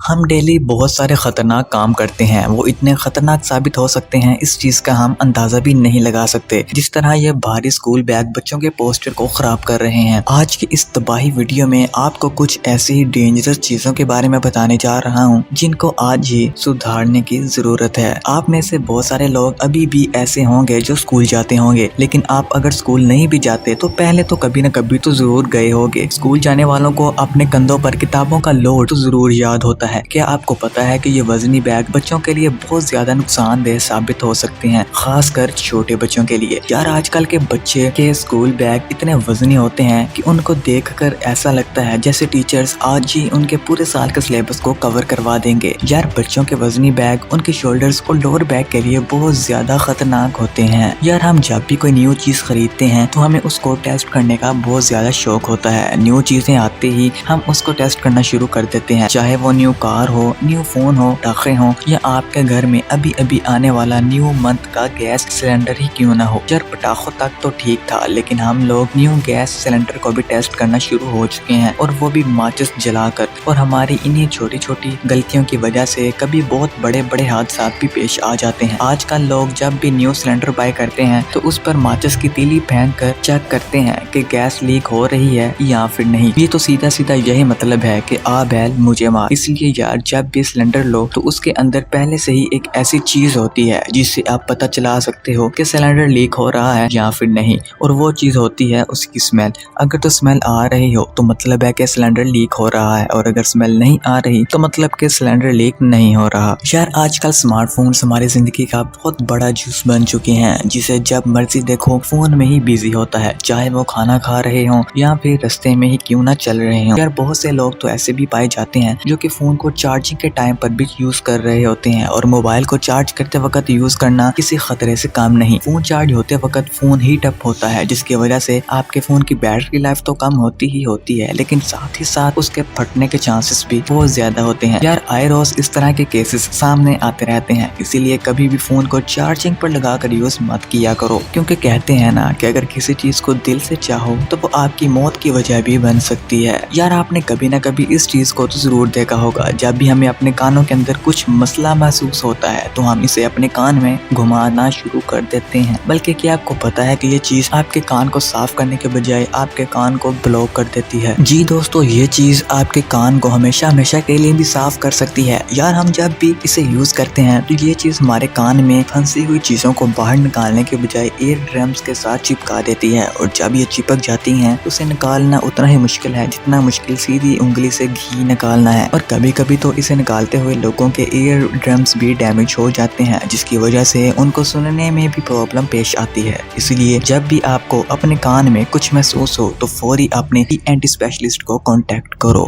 ہم ڈیلی بہت سارے خطرناک کام کرتے ہیں، وہ اتنے خطرناک ثابت ہو سکتے ہیں اس چیز کا ہم اندازہ بھی نہیں لگا سکتے، جس طرح یہ بھاری اسکول بیگ بچوں کے پوسچر کو خراب کر رہے ہیں۔ آج کی اس تباہی ویڈیو میں آپ کو کچھ ایسی ڈینجرس چیزوں کے بارے میں بتانے جا رہا ہوں جن کو آج ہی سدھارنے کی ضرورت ہے۔ آپ میں سے بہت سارے لوگ ابھی بھی ایسے ہوں گے جو اسکول جاتے ہوں گے، لیکن آپ اگر اسکول نہیں بھی جاتے تو پہلے تو کبھی نہ کبھی تو ضرور گئے ہوگے۔ اسکول جانے والوں کو اپنے کندھوں پر کتابوں کا لوڈ تو ضرور یاد ہوتا ہے۔ کیا آپ کو پتا ہے کہ یہ وزنی بیگ بچوں کے لیے بہت زیادہ نقصان دہ ثابت ہو سکتے ہیں، خاص کر چھوٹے بچوں کے لیے؟ یار آج کل کے بچے کے اسکول بیگ اتنے وزنی ہوتے ہیں کہ ان کو دیکھ کر ایسا لگتا ہے جیسے ٹیچرز آج ہی ان کے پورے سال کے سلیبس کو کور کروا دیں گے۔ یار بچوں کے وزنی بیگ ان کے شولڈرز اور لوور بیگ کے لیے بہت زیادہ خطرناک ہوتے ہیں۔ یار ہم جب بھی کوئی نیو چیز خریدتے ہیں تو ہمیں اس کو ٹیسٹ کرنے کا بہت زیادہ شوق ہوتا ہے۔ نیو چیزیں آتے ہی ہم اس کو ٹیسٹ کرنا شروع کر دیتے ہیں، چاہے وہ نیو کار ہو، نیو فون ہو، پٹاخے ہوں، یا آپ کے گھر میں ابھی آنے والا نیو منتھ کا گیس سلنڈر ہی کیوں نہ ہو۔ یار پٹاخوں تک تو ٹھیک تھا، لیکن ہم لوگ نیو گیس سلنڈر کو بھی ٹیسٹ کرنا شروع ہو چکے ہیں، اور وہ بھی ماچس جلا کر۔ اور ہماری انہی چھوٹی چھوٹی غلطیوں کی وجہ سے کبھی بہت بڑے بڑے حادثات بھی پیش آ جاتے ہیں۔ آج کل لوگ جب بھی نیو سلنڈر بائی کرتے ہیں تو اس پر ماچس کی تیلی پھینک کر چیک کرتے ہیں کہ گیس لیک ہو رہی ہے یا پھر نہیں۔ یہ تو سیدھا یہی مطلب ہے کہ آ بیل مجھے مار۔ اس لیے یار جب بھی سلنڈر لو تو اس کے اندر پہلے سے ہی ایک ایسی چیز ہوتی ہے جس سے آپ پتہ چلا سکتے ہو کہ سلنڈر لیک ہو رہا ہے یا پھر نہیں، اور وہ چیز ہوتی ہے اس کی اسمیل۔ اگر تو اسمیل آ رہی ہو تو مطلب ہے کہ سلنڈر لیک ہو رہا ہے، اور اگر اسمیل نہیں آ رہی تو مطلب کہ سلنڈر لیک نہیں ہو رہا۔ یار آج کل اسمارٹ فونز ہماری زندگی کا بہت بڑا جز بن چکے ہیں، جسے جب مرضی دیکھو فون میں ہی بیزی ہوتا ہے، چاہے وہ کھانا کھا رہے ہوں یا پھر رستے میں ہی کیوں نہ چل رہے ہوں۔ یار بہت سے لوگ تو ایسے بھی پائے جاتے ہیں جو کہ فون کو چارجنگ کے ٹائم پر بھی یوز کر رہے ہوتے ہیں، اور موبائل کو چارج کرتے وقت یوز کرنا کسی خطرے سے کام نہیں۔ فون چارج ہوتے وقت فون ہیٹ اپ ہوتا ہے، جس کی وجہ سے آپ کے فون کی بیٹری لائف تو کم ہوتی ہی ہوتی ہے، لیکن ساتھ ہی ساتھ اس کے پھٹنے کے چانسز بھی بہت زیادہ ہوتے ہیں۔ یار آئے روز اس طرح کے کیسز سامنے آتے رہتے ہیں، اسی لیے کبھی بھی فون کو چارجنگ پر لگا کر یوز مت کیا کرو، کیونکہ کہتے ہیں نا کہ اگر کسی چیز کو دل سے چاہو تو وہ آپ کی موت کی وجہ بھی بن سکتی ہے۔ یار آپ نے کبھی نہ کبھی اس چیز کو تو ضرور دیکھا ہوگا، جب بھی ہمیں اپنے کانوں کے اندر کچھ مسئلہ محسوس ہوتا ہے تو ہم اسے اپنے کان میں گھمانا شروع کر دیتے ہیں، بلکہ کیا آپ کو پتا ہے کہ یہ چیز آپ کے کان کو صاف کرنے کے بجائے آپ کے کان کو بلاک کر دیتی ہے؟ جی دوستو، یہ چیز آپ کے کان کو ہمیشہ کے لیے بھی صاف کر سکتی ہے۔ یار ہم جب بھی اسے یوز کرتے ہیں تو یہ چیز ہمارے کان میں پھنسی ہوئی چیزوں کو باہر نکالنے کے بجائے ایئر ڈرمز کے ساتھ چپکا دیتی ہے، اور جب یہ چپک جاتی ہیں تو اسے نکالنا اتنا ہی مشکل ہے جتنا مشکل سیدھی انگلی سے گھی نکالنا ہے، اور کبھی کبھی تو اسے نکالتے ہوئے لوگوں کے ایئر ڈرمز بھی ڈیمیج ہو جاتے ہیں، جس کی وجہ سے ان کو سننے میں بھی پرابلم پیش آتی ہے۔ اس لیے جب بھی آپ کو اپنے کان میں کچھ محسوس ہو تو فوری اپنے ENT اسپیشلسٹ کو کانٹیکٹ کرو۔